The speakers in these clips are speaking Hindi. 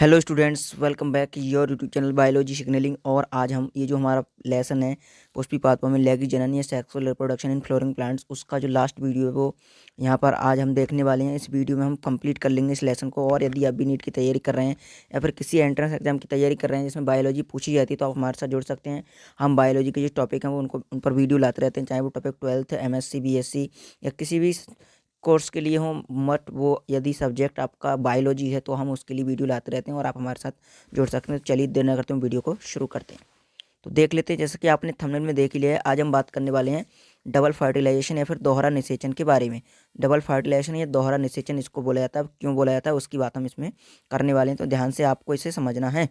Hello students, welcome back your YouTube channel biology signalling. और आज हम ये जो हमारा लेसन है पुष्पी पाथवा में लैंगिक जनन या sexual reproduction in flooring plants, उसका जो लास्ट वीडियो है वो यहाँ पर आज हम देखने वाले हैं। इस वीडियो में हम कंप्लीट कर लेंगे इस लेसन को। और यदि आप भी नीट की तैयारी कर रहे हैं या फिर किसी एंट्रेंस एग्जाम की तैयारी कर रहे हैं जिसमें बायोलॉजी पूछी जाती है तो आप हमारे साथ जुड़ सकते हैं। हम बायोलॉजी के जो टॉपिक हैं वो उन पर वीडियो लाते रहते हैं, चाहे वो टॉपिक 12th MSc BSc या किसी भी कोर्स के लिए हो। मत वो यदि सब्जेक्ट आपका बायोलॉजी है तो हम उसके लिए वीडियो लाते रहते हैं और आप हमारे साथ जुड़ सकते हैं। तो चलिए देर न करते हैं, वीडियो को शुरू करते हैं। तो देख लेते हैं, जैसे कि आपने थंबनेल में देख ही लिया है, आज हम बात करने वाले हैं डबल फर्टिलाइजेशन या फिर दोहरा निषेचन के बारे में। डबल फर्टिलाइजेशन या दोहरा निषेचन इसको बोला जाता है, क्यों बोला जाता है उसकी बात हम इसमें करने वाले हैं। तो ध्यान से आपको इसे समझना है।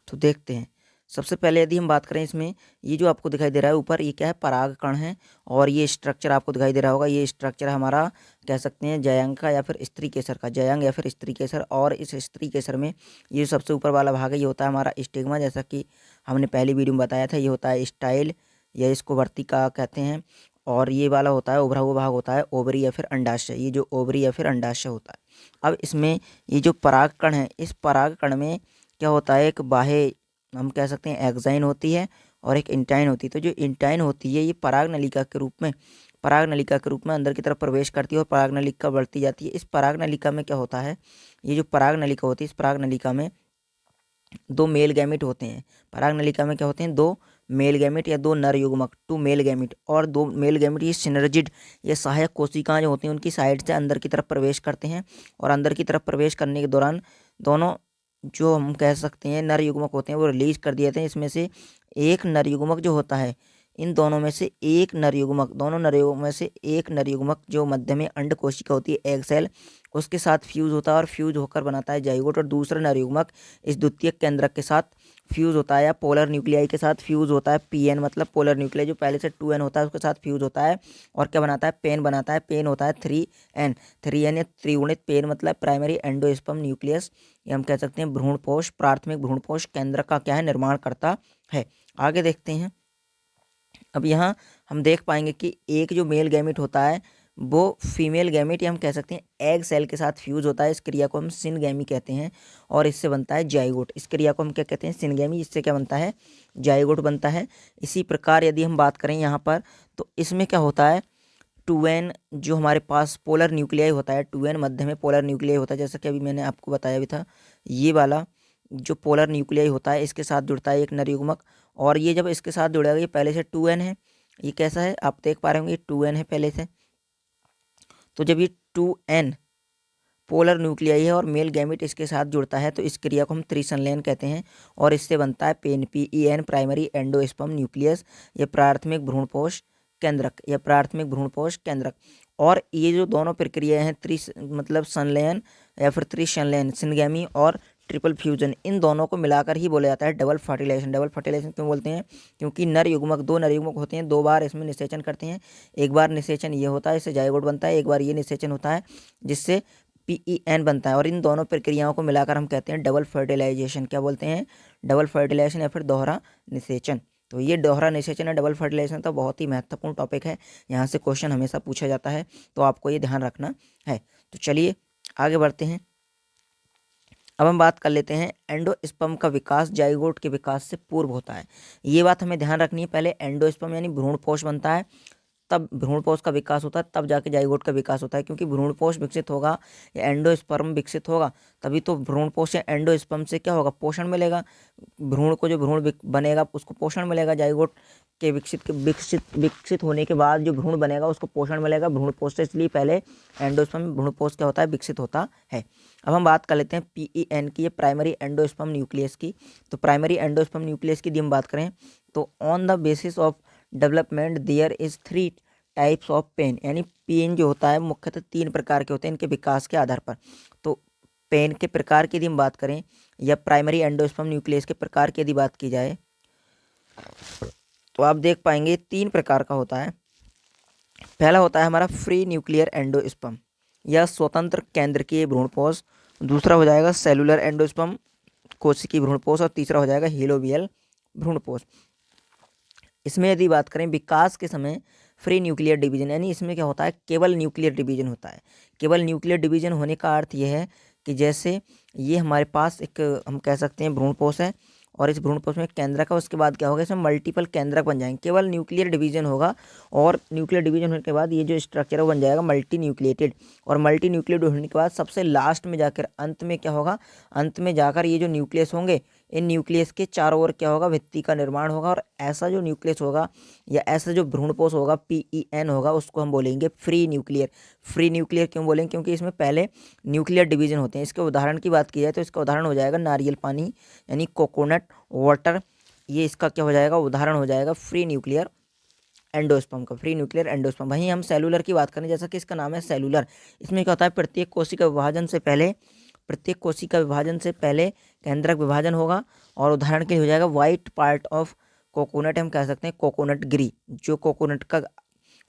तो देखते हैं। सबसे पहले यदि हम बात करें इसमें, ये जो आपको दिखाई दे रहा है ऊपर, ये क्या है? परागकण है। और ये स्ट्रक्चर आपको दिखाई दे रहा होगा, ये स्ट्रक्चर हमारा कह सकते हैं जयांग का या फिर स्त्री केसर का, जयांग या फिर स्त्री केसर। और इस स्त्री केसर में ये जो सबसे ऊपर वाला भाग है ये होता है हमारा स्टिग्मा, जैसा कि हमने पहली वीडियो में बताया था। ये होता है स्टाइल या इसको वर्तिका कहते हैं। और ये वाला होता है उभरा हुआ भाग होता है ओवरी या फिर अंडाशय, ये जो ओवरी या फिर अंडाशय होता है। अब इसमें ये जो परागकण है, इस परागकण में क्या होता है? एक बाह्य, हम कह सकते हैं एक्साइन होती है और एक इंटाइन होती है। तो जो इंटाइन होती है ये पराग नलिका के रूप में अंदर की तरफ प्रवेश करती है और पराग नलिका बढ़ती जाती है। इस पराग नलिका में क्या होता है? ये जो पराग नलिका होती है, इस पराग नलिका में दो मेल गैमेट होते हैं। पराग नलिका में क्या होते हैं? दो मेल गैमेट या दो नर युग्मक, टू मेल गैमेट। और दो मेल गैमेट ये सिनर्जिड, ये सहायक कोशिकाएं जो होती हैं उनकी साइड से अंदर की तरफ प्रवेश करते हैं। और अंदर की तरफ प्रवेश करने के दौरान दोनों जो हम कह सकते हैं नर युग्मक होते हैं वो रिलीज कर दिए जाते हैं। इसमें से एक नर युग्मक जो होता है, इन दोनों में से एक नर युग्मक, दोनों नर युग्मक में से एक नर युग्मक जो मध्य में अंड कोशिका होती है, एग सेल, उसके साथ फ्यूज होता है और फ्यूज होकर बनाता है जाइगोट। और दूसरा नर युग्मक इस द्वितीयक केंद्रक के साथ फ्यूज होता है या पोलर न्यूक्लियाई के साथ फ्यूज होता है। PN मतलब पोलर न्यूक्लियाई, जो पहले से 2N होता है उसके साथ फ्यूज होता है। और क्या बनाता है? पेन बनाता है। पेन होता है 3N या त्रिगुणित पेन मतलब प्राइमरी एंडोस्पर्म न्यूक्लियस, ये हम कह सकते हैं भ्रूणपोष, प्राथमिक भ्रूणपोष केंद्र का क्या है? निर्माण करता है। आगे देखते हैं। अब यहाँ हम देख पाएंगे कि एक जो मेल गैमेट होता है वो फीमेल गैमेट या हम कह सकते हैं एग सेल के साथ फ्यूज होता है। इस क्रिया को हम सिनगैमी कहते हैं और इससे बनता है जाइगोट। इस क्रिया को हम क्या कहते हैं? सिनगैमी। इससे क्या बनता है? जाइगोट बनता है। इसी प्रकार यदि हम बात करें यहाँ पर, तो इसमें क्या होता है? 2N जो हमारे पास पोलर न्यूक्लियाई होता है, 2N मध्य में पोलर न्यूक्लियाई होता है, जैसा कि अभी मैंने आपको बताया भी था। ये वाला जो पोलर न्यूक्लियाई होता है इसके साथ जुड़ता है एक नर युग्मक। और ये जब इसके साथ जुड़ेगा, ये पहले से 2N है, ये कैसा है आप देख पा रहे होंगे, 2N है पहले से। तो जब ये 2N पोलर न्यूक्लियाई है और मेल गैमेट इसके साथ जुड़ता है तो इस क्रिया को हम त्रिसंलयन कहते हैं। और इससे बनता है PEN, PEN, primary endosperm nucleus, ये प्राथमिक भ्रूणपोष केंद्रक या प्राथमिक भ्रूणपोष केंद्रक। और ये जो दोनों प्रक्रियाएं हैं, मतलब संलयन या फिर त्रिसंलयन, सिनगैमी और ट्रिपल फ्यूजन, इन दोनों को मिलाकर ही बोला जाता है डबल फर्टिलाइजेशन। डबल फर्टिलाइजेशन क्यों बोलते हैं? क्योंकि नर युग्मक, दो नर युग्मक होते हैं, दो बार इसमें निषेचन करते हैं। एक बार निषेचन ये होता है, इससे जाइगोट बनता है। एक बार ये निषेचन होता है जिससे PEN बनता है। और इन दोनों प्रक्रियाओं को मिलाकर हम कहते हैं डबल फर्टिलाइजेशन। क्या बोलते हैं? डबल फर्टिलाइजेशन या फिर दोहरा निषेचन। तो ये दोहरा निषेचन या डबल फर्टिलाइजेशन तो बहुत ही महत्वपूर्ण टॉपिक है, यहाँ से क्वेश्चन हमेशा पूछा जाता है, तो आपको ये ध्यान रखना है। तो चलिए आगे बढ़ते हैं। अब हम बात कर लेते हैं, एंडोस्पर्म का विकास जाइगोट के विकास से पूर्व होता है। ये बात हमें ध्यान रखनी है। पहले एंडोस्पर्म यानी भ्रूणपोष बनता है, तब भ्रूणपोष का विकास होता है, तब जाके जाइगोट का विकास होता है। क्योंकि भ्रूणपोष विकसित होगा या एंडोस्पर्म विकसित होगा तभी तो भ्रूणपोष या एंडोस्पर्म से क्या होगा? पोषण मिलेगा। भ्रूण को जो भ्रूण बनेगा उसको पोषण मिलेगा। जाइगोट के विकसित होने के बाद जो भ्रूण बनेगा उसको पोषण मिलेगा भ्रूणपोष से। इसलिए पहले एंडोस्पर्म भ्रूणपोष क्या होता है? विकसित होता है। अब हम बात कर लेते हैं PEN की, ये प्राइमरी एंडोस्पर्म न्यूक्लियस की। तो प्राइमरी एंडोस्पर्म न्यूक्लियस की यदि हम बात करें तो on the basis of development there is 3 types of PEN, यानी पेन जो होता है मुख्यतः 3 प्रकार के होते हैं इनके विकास के आधार पर। तो पेन के प्रकार की यदि हम बात करें या प्राइमरी एंडोस्पर्म न्यूक्लियस के प्रकार की यदि बात की जाए तो आप देख पाएंगे 3 प्रकार का होता है। पहला होता है हमारा फ्री न्यूक्लियर एंडोस्पर्म या स्वतंत्र केंद्रकीय भ्रूणपोष। दूसरा हो जाएगा सेलुलर एंडोस्पर्म, कोशिकीय भ्रूणपोष। और तीसरा हो जाएगा हीलोबियल भ्रूणपोष। इसमें यदि बात करें विकास के समय फ्री न्यूक्लियर डिवीजन, यानी इसमें क्या होता है, केवल न्यूक्लियर डिवीजन होता है। केवल न्यूक्लियर डिवीजन होने का अर्थ ये है कि जैसे ये हमारे पास एक हम कह सकते हैं भ्रूणपोष है, और इस भ्रूणपोष में केंद्रक है, उसके बाद क्या होगा, इसमें मल्टीपल केंद्रक बन जाएंगे। केवल न्यूक्लियर डिवीजन होगा, और न्यूक्लियर डिवीजन होने के बाद ये जो स्ट्रक्चर है वो बन जाएगा मल्टी न्यूक्लिएटेड। और मल्टी न्यूक्लिएटेड होने के बाद सबसे लास्ट में जाकर अंत में क्या होगा, अंत में जाकर ये जो न्यूक्लियस होंगे, इन न्यूक्लियस के चारों ओर क्या होगा, भित्ति का निर्माण होगा। और ऐसा जो न्यूक्लियस होगा या ऐसा जो भ्रूणपोष होगा, PEN होगा, उसको हम बोलेंगे फ्री न्यूक्लियर। फ्री न्यूक्लियर क्यों बोलेंगे, क्योंकि इसमें पहले न्यूक्लियर डिवीजन होते हैं। इसके उदाहरण की बात की जाए तो इसका उदाहरण हो जाएगा नारियल पानी, यानी कोकोनट वाटर। ये इसका क्या हो जाएगा, उदाहरण हो जाएगा फ्री न्यूक्लियर एंडोस्पर्म का, फ्री न्यूक्लियर एंडोस्पर्म। वहीं हम सेलुलर की बात करें, जैसा कि इसका नाम है सेलुलर, इसमें क्या होता है, प्रत्येक कोशिका विभाजन से पहले केंद्रक विभाजन होगा। और उदाहरण के लिए हो जाएगा वाइट पार्ट ऑफ कोकोनट, हम कह सकते हैं कोकोनट गिरी, जो कोकोनट का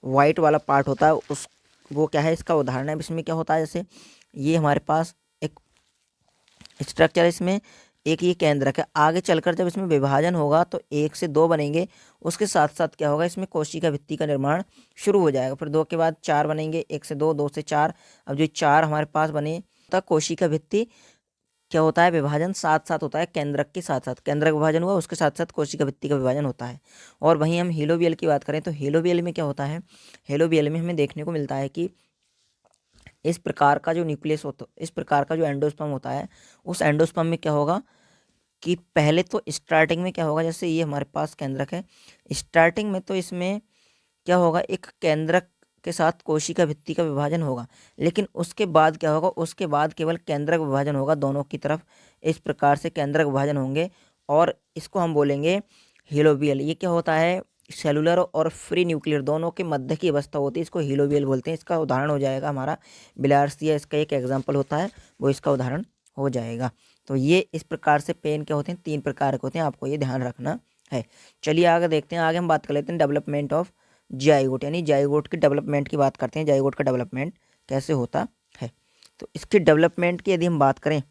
वाइट वाला पार्ट होता है उस वो क्या है, इसका उदाहरण है। इसमें क्या होता है, जैसे ये हमारे पास एक स्ट्रक्चर है, इसमें एक ये केंद्रक है। आगे चलकर जब इसमें विभाजन होगा तो 1 से 2 बनेंगे, उसके साथ साथ क्या होगा, इसमें कोशिका भित्ति का निर्माण शुरू हो जाएगा। फिर 2 के बाद 4 बनेंगे, 1 से 2, 2 से 4। अब जो 4 हमारे पास बने तक कोशिका भित्ति क्या होता है, विभाजन साथ साथ होता है, केंद्रक के साथ साथ केंद्रक विभाजन हुआ, उसके साथ साथ कोशिका भित्ति का विभाजन होता है। और वहीं हम हीलोबियल की बात करें तो हीलोबियल में क्या होता है, हीलोबियल में हमें देखने को मिलता है कि इस प्रकार का जो न्यूक्लियस होता, इस प्रकार का जो एंडोस्पर्म होता है, उस एंडोस्पर्म में क्या होगा कि पहले तो स्टार्टिंग में क्या होगा, जैसे ये हमारे पास केंद्रक है, स्टार्टिंग में तो इसमें क्या होगा, एक केंद्रक के साथ कोशिका भित्ति का विभाजन होगा। लेकिन उसके बाद क्या होगा, उसके बाद केवल केंद्रक विभाजन होगा दोनों की तरफ, इस प्रकार से केंद्रक विभाजन होंगे। और इसको हम बोलेंगे हीलोबियल। ये क्या होता है, सेलुलर और फ्री न्यूक्लियर दोनों के मध्य की अवस्था होती है, इसको हीलोबियल बोलते हैं। इसका उदाहरण हो जाएगा हमारा बिलार्सिया, इसका एक एग्जाम्पल होता है, वो इसका उदाहरण हो जाएगा। तो ये इस प्रकार से पेन क्या होते हैं, 3 प्रकार के होते हैं, आपको ये ध्यान रखना है। चलिए आगे देखते हैं, आगे हम बात कर लेते हैं डेवलपमेंट ऑफ जाइगोट, यानी जाइगोट की डेवलपमेंट की बात करते हैं। जाइगोट का डेवलपमेंट कैसे होता है, तो इसके डेवलपमेंट की यदि हम बात करें,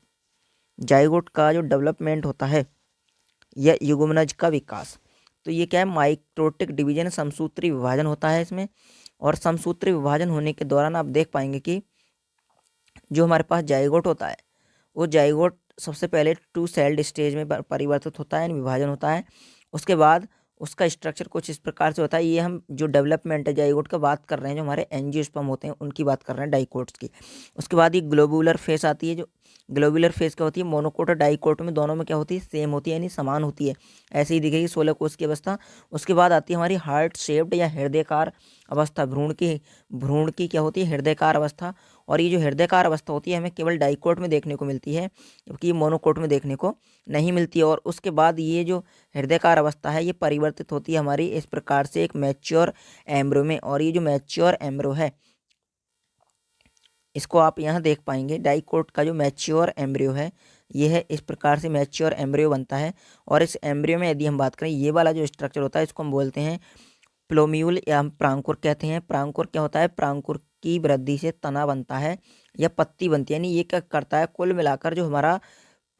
जाइगोट का जो डेवलपमेंट होता है या युग्मनज का विकास, तो ये क्या है, माइक्रोटिक डिवीजन, समसूत्री विभाजन होता है इसमें। और समसूत्री विभाजन होने के दौरान आप देख पाएंगे कि जो हमारे पास जाइगोट होता है, वो जाइगोट सबसे पहले 2 सेल्ड स्टेज में परिवर्तित होता है, यानी विभाजन होता है। उसके बाद उसका स्ट्रक्चर कुछ इस प्रकार से होता है। ये हम जो डेवलपमेंट है जाइगोट का बात कर रहे हैं, जो हमारे एंजियोस्पर्म होते हैं उनकी बात कर रहे हैं, डाइकोट्स की। उसके बाद ये ग्लोबुलर फेस आती है, जो ग्लोबुलर फेस क्या होती है, मोनोकोट और डाइकोट में दोनों में क्या होती है, सेम होती है, यानी समान होती है, ऐसे ही दिखेगी 16 कोष की अवस्था। उसके बाद आती है हमारी हार्ट शेप्ड या हृदयकार अवस्था, भ्रूण की क्या होती है, हृदयकार अवस्था। और ये जो हृदयकार अवस्था होती है हमें केवल डाइकोट में देखने को मिलती है, जबकि ये मोनोकोट में देखने को नहीं मिलती है। और उसके बाद ये जो हृदयकार अवस्था है ये परिवर्तित होती है हमारी इस प्रकार से एक मैच्योर एम्ब्रियो में। और ये जो मैच्योर एम्ब्रियो है, इसको आप यहाँ देख पाएंगे, डाइकोट का जो मैच्योर एम्ब्रियो है ये है, इस प्रकार से मैच्योर एम्ब्रियो बनता है। और इस एम्ब्रियो में यदि हम बात करें, ये वाला जो स्ट्रक्चर होता है इसको हम बोलते हैं प्लोम्यूल, या हम प्रांकुर कहते हैं। प्रांकुर क्या होता है, प्रांकुर की वृद्धि से तना बनता है या पत्ती बनती है, यानी ये क्या करता है, कुल मिलाकर जो हमारा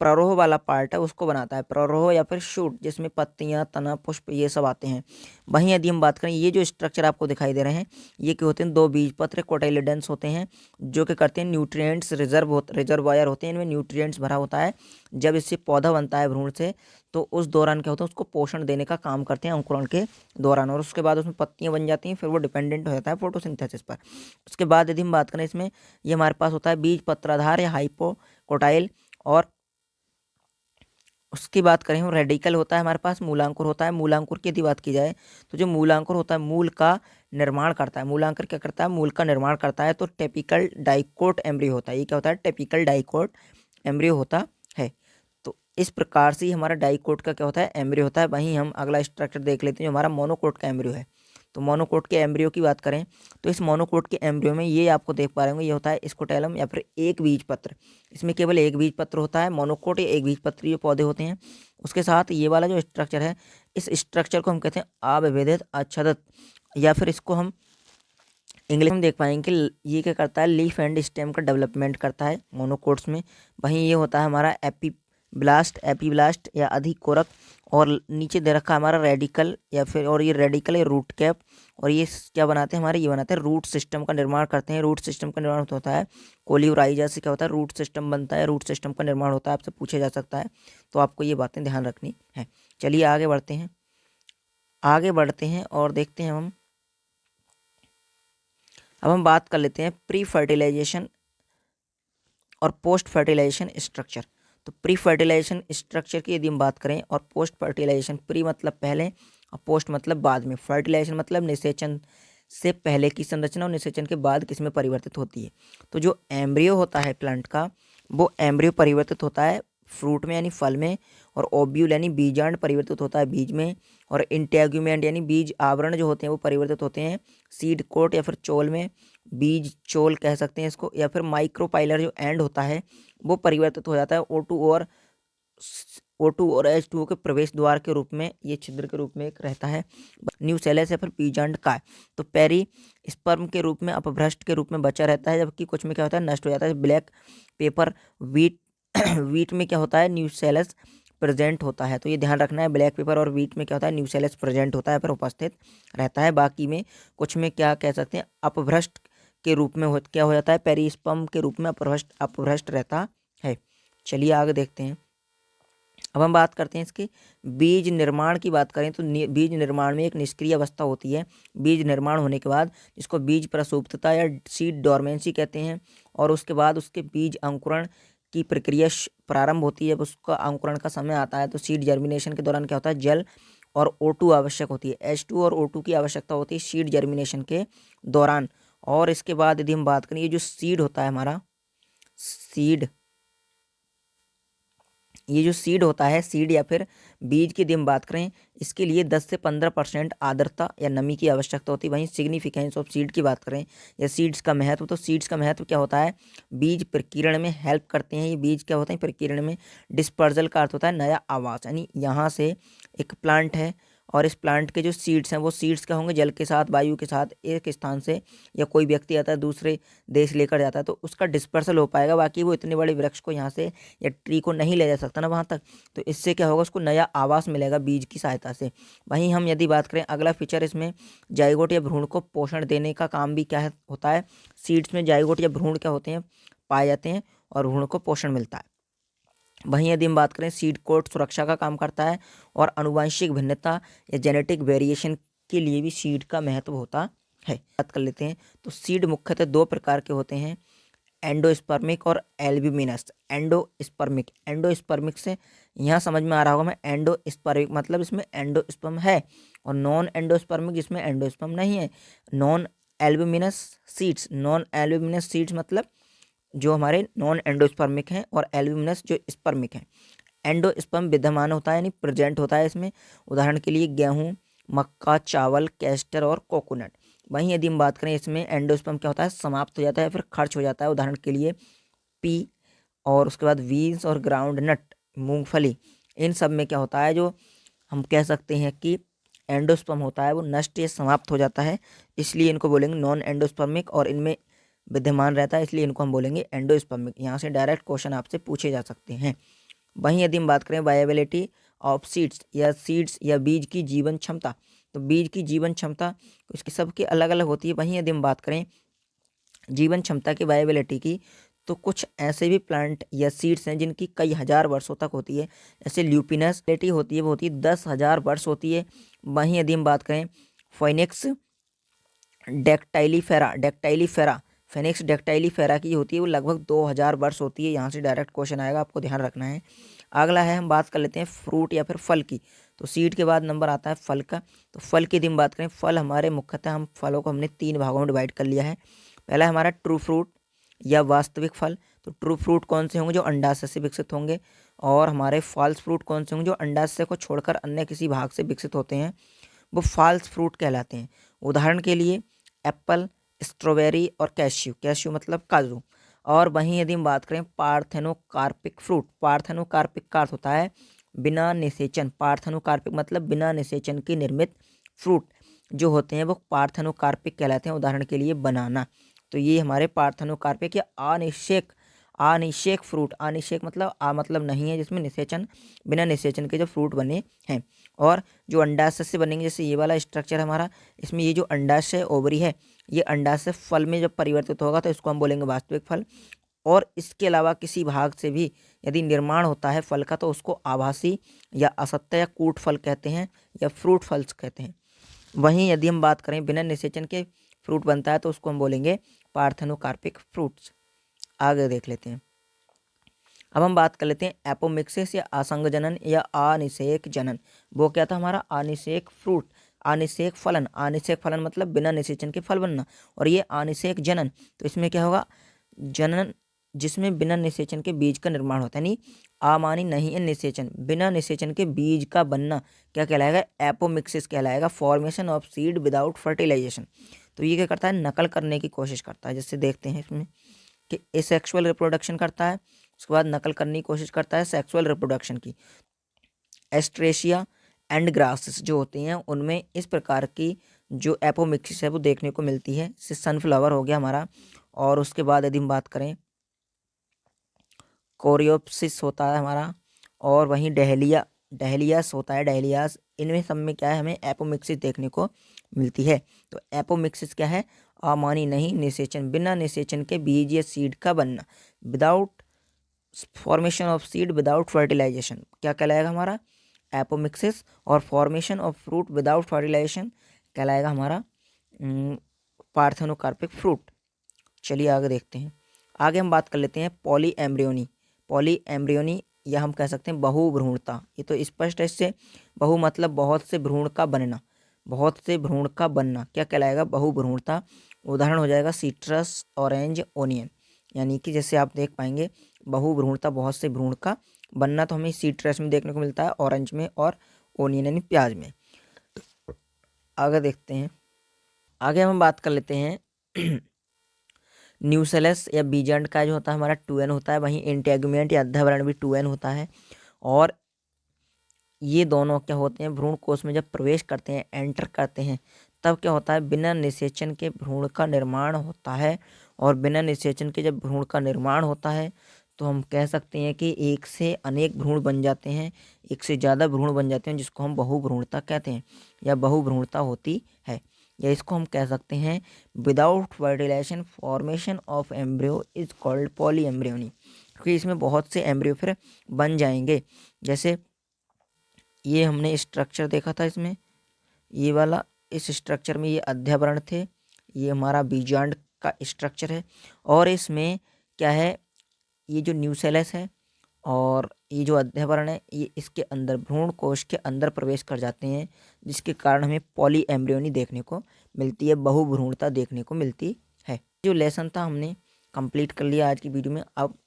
प्ररोह वाला पार्ट है उसको बनाता है, प्ररोह या फिर शूट, जिसमें पत्तियां, तना, पुष्प ये सब आते हैं। वहीं यदि हम बात करें, ये जो स्ट्रक्चर आपको दिखाई दे रहे हैं, ये क्या होते हैं, 2 बीजपत्र कोटाइलिडेंस होते हैं, जो कि करते हैं न्यूट्रिएंट्स रिजर्वायर होते हैं, इनमें न्यूट्रिएंट्स भरा होता है। जब इससे पौधा बनता है भ्रूण से, तो उस दौरान क्या होता है, उसको पोषण देने का काम करते हैं अंकुरण के दौरान। और उसके बाद उसमें पत्तियां बन जाती हैं, फिर वो डिपेंडेंट हो जाता है फोटोसिंथेसिस पर। उसके बाद यदि हम बात करें इसमें, ये हमारे पास होता है बीज पत्राधार या हाइपोकोटाइल। और उसकी बात करें हम, रेडिकल होता है हमारे पास, मूलांकुर होता है। मूलांकुर की यदि बात की जाए तो जो मूलांकुर होता है मूल का निर्माण करता है। मूलांकुर क्या करता है, मूल का निर्माण करता है। तो टिपिकल डाइकोट एम्ब्रियो होता है, ये क्या होता है, टिपिकल डाइकोट एम्ब्रियो होता है। तो इस प्रकार से हमारा डाइकोट का क्या होता है, एम्ब्रियो होता है। वहीं हम अगला स्ट्रक्चर देख लेते हैं जो हमारा मोनोकोट का एम्ब्रियो है। तो मोनोकोट के एम्ब्रियो की बात करें तो इस मोनोकोट के एम्ब्रियो में ये आपको देख पा रहे होंगे, ये होता है स्कोटेलम या फिर एक बीज पत्र। इसमें केवल एक बीज पत्र होता है, मोनोकोट या एक बीज पत्री जो पौधे होते हैं। उसके साथ ये वाला जो स्ट्रक्चर है, इस स्ट्रक्चर को हम कहते हैं अविभेदित आच्छादित, या फिर इसको हम इंग्लिश में देख पाएंगे कि ये क्या करता है, लीफ एंड स्टेम का डेवलपमेंट करता है मोनोकोट्स में। वहीं ये होता है हमारा एपीब्लास्ट या अधिकोरक। और नीचे दे रखा है हमारा रेडिकल या फिर, और ये रेडिकल या रूट कैप। और ये क्या बनाते हैं हमारे, ये बनाते हैं रूट सिस्टम का निर्माण करते हैं। रूट सिस्टम का निर्माण होता है कोलियोराइजा से, क्या होता है रूट सिस्टम बनता है, रूट सिस्टम का निर्माण होता है, आपसे पूछा जा सकता है, तो आपको ये बातें ध्यान रखनी है। चलिए आगे बढ़ते हैं, आगे बढ़ते हैं और देखते हैं हम। अब हम बात कर लेते हैं प्री फर्टिलाइजेशन और पोस्ट फर्टिलाइजेशन स्ट्रक्चर। तो प्री फर्टिलाइजेशन स्ट्रक्चर की यदि हम बात करें और पोस्ट फर्टिलाइजेशन, प्री मतलब पहले और पोस्ट मतलब बाद में, फर्टिलाइजेशन मतलब निषेचन से पहले की संरचना और निषेचन के बाद किसमें परिवर्तित होती है। तो जो एम्ब्रियो होता है प्लांट का, वो एम्ब्रियो परिवर्तित होता है फ्रूट में यानी फल में, और ओव्यूल यानी बीजांड परिवर्तित होता है बीज में, और इंटेगुमेंट यानी बीज आवरण जो होते हैं वो परिवर्तित होते हैं सीड कोट या फिर चोल में, बीज चोल कह सकते हैं इसको, या फिर माइक्रोपाइलर जो एंड होता है वो परिवर्तित हो जाता है O2 और H2O के प्रवेश द्वार के रूप में, ये छिद्र के रूप में एक रहता है न्यूसेलस या फिर बीजांड का। तो पेरी स्पर्म के रूप में अपभ्रष्ट के रूप में बचा रहता है, जबकि कुछ में क्या होता है नष्ट हो जाता है। ब्लैक पेपर वीट वीट में क्या होता है न्यूसेलस प्रेजेंट होता है, तो ये ध्यान रखना है, ब्लैक पेपर और वीट में क्या होता है न्यूसेलस प्रेजेंट होता है, फिर उपस्थित रहता है। बाकी में कुछ में क्या कह सकते हैं अपभ्रष्ट के रूप में क्या हो जाता है, पेरिस्पर्म के रूप में अपभ्रष्ट रहता है। चलिए आगे देखते हैं। अब हम बात करते हैं इसके बीज निर्माण की बात करें तो बीज निर्माण में एक निष्क्रिय अवस्था होती है। बीज निर्माण होने के बाद जिसको बीज प्रसुप्तता या सीड डोरमेंसी कहते हैं, और उसके बाद उसके बीज अंकुरण की प्रक्रिया प्रारंभ होती है। जब उसका अंकुरण का समय आता है तो सीड जर्मिनेशन के दौरान क्या होता है जल और O2 आवश्यक होती है, H2 और O2 की आवश्यकता होती है सीड जर्मिनेशन के दौरान। और इसके बाद यदि हम बात करें ये जो सीड होता है हमारा सीड, ये जो सीड होता है सीड या फिर बीज की यदि हम बात करें, इसके लिए 10 से 15% आर्द्रता या नमी की आवश्यकता होती है। वहीं सिग्निफिकेंस ऑफ सीड की बात करें या सीड्स का महत्व, तो सीड्स का महत्व क्या होता है, बीज प्रकीर्ण में हेल्प करते हैं। ये बीज क्या होते हैं प्रकीर्ण में, डिस्पर्जल का अर्थ होता है नया आवास, यानी यहाँ से एक प्लांट है और इस प्लांट के जो सीड्स हैं वो सीड्स क्या होंगे जल के साथ वायु के साथ एक स्थान से, या कोई व्यक्ति आता है दूसरे देश लेकर जाता है तो उसका डिस्पर्सल हो पाएगा। बाकी वो इतने बड़े वृक्ष को यहाँ से या ट्री को नहीं ले जा सकता ना वहाँ तक, तो इससे क्या होगा उसको नया आवास मिलेगा बीज की सहायता से। वहीं हम यदि बात करें अगला फीचर इसमें जाइगोट या भ्रूण को पोषण देने का काम भी क्या होता है, सीड्स में जाइगोट या भ्रूण क्या होते हैं पाए जाते हैं और भ्रूण को पोषण मिलता है। वहीं यदि हम बात करें सीड कोट सुरक्षा का काम करता है, और अनुवांशिक भिन्नता या जेनेटिक वेरिएशन के लिए भी सीड का महत्व होता है। बात कर लेते हैं तो सीड मुख्यतः दो प्रकार के होते हैं, एंडोस्पर्मिक और एल्ब्यूमिनस। एंडोस्पर्मिक से यहाँ समझ में आ रहा होगा मैं, एंडोस्पर्मिक मतलब इसमें एंडोस्पर्म है, और नॉन एंडोस्पर्मिक जिसमें एंडोस्पर्म नहीं है। नॉन एल्ब्यूमिनस सीड्स मतलब जो हमारे नॉन एंडोस्पर्मिक हैं, और एल्ब्यूमिनस जो स्पर्मिक हैं। एंडोस्पर्म विद्यमान होता है यानी प्रेजेंट होता है इसमें, उदाहरण के लिए गेहूँ, मक्का, चावल, कैस्टर और कोकोनट। वहीं यदि हम बात करें इसमें एंडोस्पर्म क्या होता है समाप्त हो जाता है, फिर खर्च हो जाता है, उदाहरण के लिए पी, और उसके बाद वीन्स और ग्राउंड नट मूंगफली, इन सब में क्या होता है जो हम कह सकते हैं कि एंडोस्पर्म होता है वो नष्ट या समाप्त हो जाता है, इसलिए इनको बोलेंगे नॉन एंडोस्पर्मिक, और इनमें विद्यमान रहता है इसलिए इनको हम बोलेंगे एंडोस्पर्मिक। यहाँ से डायरेक्ट क्वेश्चन आपसे पूछे जा सकते हैं। वहीं यदि हम बात करें वायबिलिटी ऑफ सीड्स या बीज की जीवन क्षमता, तो बीज की जीवन क्षमता उसकी सबकी अलग अलग होती है। वहीं यदि हम बात करें जीवन क्षमता की वायबिलिटी की, तो कुछ ऐसे भी प्लांट या सीड्स हैं जिनकी कई हजार वर्षों तक होती है, जैसे ल्यूपिनस होती है वो होती है 10,000 वर्ष होती है। वहीं यदि हम बात करें फोइनिक्स डेक्टाइलीफेरा की होती है वो लगभग 2000 वर्ष होती है। यहाँ से डायरेक्ट क्वेश्चन आएगा, आपको ध्यान रखना है। अगला है हम बात कर लेते हैं फ्रूट या फिर फल की, तो सीड के बाद नंबर आता है फल का। तो फल की यदि हम बात करें, फल हमारे मुख्यतः हम फलों को हमने 3 भागों में डिवाइड कर लिया है। पहला है हमारा ट्रू फ्रूट या वास्तविक फल। तो ट्रू फ्रूट कौन से होंगे जो अंडाशय से विकसित होंगे, और हमारे फॉल्स फ्रूट कौन से होंगे जो अंडाशय को छोड़कर अन्य किसी भाग से विकसित होते हैं, वो फॉल्स फ्रूट कहलाते हैं। उदाहरण के लिए एप्पल, स्ट्रॉबेरी और कैश्यू मतलब काजू। और वहीं यदि हम बात करें पार्थेनोकार्पिक फ्रूट, पार्थेनोकार्पिक का अर्थ होता है बिना निषेचन, पार्थेनोकार्पिक मतलब बिना निषेचन की निर्मित फ्रूट जो होते हैं वो पार्थेनोकार्पिक कहलाते हैं, उदाहरण के लिए बनाना। तो ये हमारे पार्थेनोकार्पिक या अनिषेक फ्रूट, अनिषेक मतलब आ मतलब नहीं है, जिसमें निषेचन, बिना निषेचन के जो फ्रूट बने हैं। और जो अंडाशय से बनेंगे, जैसे ये वाला स्ट्रक्चर हमारा, इसमें ये जो अंडाशय ओवरी है, ये अंडाशय फल में जब परिवर्तित होगा तो इसको हम बोलेंगे वास्तविक फल। और इसके अलावा किसी भाग से भी यदि निर्माण होता है फल का तो उसको आभासी या असत्य या कूट फल कहते हैं, या फ्रूट फल्स कहते हैं। वहीं यदि हम बात करें बिना निषेचन के फ्रूट बनता है तो उसको हम बोलेंगे पार्थेनोकार्पिक फ्रूट्स। आगे देख लेते हैं। अब हम बात कर लेते हैं एपोमिक्सिस या असंग जनन या अनिषेक जनन। वो क्या था हमारा? अनिषेक फ्रूट, अनिषेक फलन। अनिषेक फलन मतलब बिना निषेचन के फल बनना। और ये अनिषेक जनन, तो इसमें क्या होगा? जनन जिसमें बिना निषेचन के बीज का निर्माण होता है, यानी अमानी नहीं है निषेचन, बिना निषेचन के बीज का बनना क्या कहलाएगा? एपोमिक्सिस कहलाएगा, formation of seed without fertilisation. तो ये क्या करता है? नकल करने की कोशिश करता है। जैसे देखते हैं इसमें कि एसेक्सुअल रिप्रोडक्शन करता है, उसके बाद नकल करने की कोशिश करता है सेक्सुअल रिप्रोडक्शन की। एस्ट्रेशिया एंड ग्रासेस जो होती हैं उनमें इस प्रकार की जो एपोमिक्सिस है वो देखने को मिलती है। जैसे सनफ्लावर हो गया हमारा, और उसके बाद यदि हम बात करें कोरियोप्सिस होता है हमारा, और वहीं डहलियास होता है, डहलियास। इनमें सब में क्या है? हमें एपोमिक्सिस देखने को मिलती है। तो एपोमिक्सिस क्या है? अमानी नहीं निषेचन, बिना निषेचन के बीज या सीड का बनना, without formation of seed without fertilisation क्या कहलाएगा हमारा? एपोमिक्सिस। और formation of fruit without fertilisation कहलाएगा हमारा पार्थेनोकार्पिक फ्रूट। चलिए आगे देखते हैं। आगे हम बात कर लेते हैं पॉली एम्ब्रियोनी। पॉली एम्ब्रियोनी या हम कह सकते हैं बहुभ्रूणता। ये तो स्पष्ट है इससे। बहु मतलब बहुत से भ्रूण का बनना, बहुत से भ्रूण का बनना क्या कहलाएगा? बहुभ्रूणता। उदाहरण हो जाएगा सिट्रस, ऑरेंज, ओनियन। यानी कि जैसे आप देख पाएंगे बहुभ्रूणता, बहुत से भ्रूण का बनना, तो हमें सिट्रस में देखने को मिलता है, ऑरेंज में, और ओनियन यानी प्याज में। आगे देखते हैं। आगे हम बात कर लेते हैं न्यूसेलस या बीजांड का जो होता है हमारा 2n होता है, वहीं इंटेगुमेंट या अध्यावरण भी 2n होता है। और ये दोनों क्या होते हैं? भ्रूण कोश में जब प्रवेश करते हैं, एंटर करते हैं, तब क्या होता है? बिना निषेचन के भ्रूण का निर्माण होता है। और बिना निषेचन के जब भ्रूण का निर्माण होता है तो हम कह सकते हैं कि एक से अनेक भ्रूण बन जाते हैं, एक से ज़्यादा भ्रूण बन जाते हैं, जिसको हम बहुभ्रूणता कहते हैं या बहुभ्रूणता होती है। या इसको हम कह सकते हैं without fertilisation formation of embryo is called polyembryony, क्योंकि इसमें बहुत से एम्ब्रियो फिर बन जाएंगे। जैसे ये हमने स्ट्रक्चर देखा था, इसमें ये वाला, इस स्ट्रक्चर में ये अध्यावरण थे, ये हमारा बीजांड का स्ट्रक्चर है। और इसमें क्या है? ये जो न्यूसेलस है और ये जो अध्यावरण है, ये इसके अंदर भ्रूण कोश के अंदर प्रवेश कर जाते हैं, जिसके कारण हमें पॉली एम्ब्रियोनी देखने को मिलती है, बहुभ्रूणता देखने को मिलती है। जो लेसन था हमने कंप्लीट कर लिया आज की वीडियो में। अब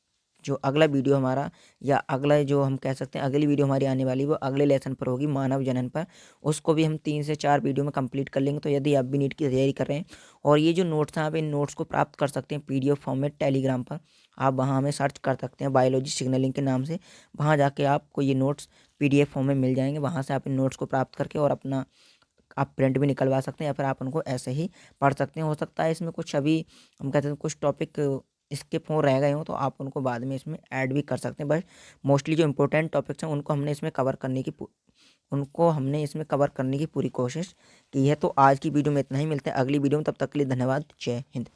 जो अगला वीडियो हमारा, या अगला जो हम कह सकते हैं अगली वीडियो हमारी आने वाली, वो अगले लेसन पर होगी, मानव जनन पर। उसको भी हम 3 से 4 वीडियो में कंप्लीट कर लेंगे। तो यदि आप भी नीट की तैयारी कर रहे हैं और ये जो नोट्स हैं, आप इन नोट्स को प्राप्त कर सकते हैं PDF फॉर्म में टेलीग्राम पर। आप वहाँ हमें सर्च कर सकते हैं बायोलॉजी सिग्नलिंग के नाम से, वहाँ जाके आपको ये नोट्स PDF फॉर्म में मिल जाएंगे। वहाँ से आप इन नोट्स को प्राप्त करके और अपना आप प्रिंट भी निकलवा सकते हैं, या फिर आप उनको ऐसे ही पढ़ सकते हैं। हो सकता है इसमें कुछ अभी हम कहते हैं कुछ टॉपिक स्किप हो रह गए हों, तो आप उनको बाद में इसमें ऐड भी कर सकते हैं। बट मोस्टली जो इंपॉर्टेंट टॉपिक्स हैं उनको हमने इसमें कवर करने की पूरी कोशिश की है। तो आज की वीडियो में इतना ही, मिलते हैं अगली वीडियो में, तब तक के लिए धन्यवाद। जय हिंद।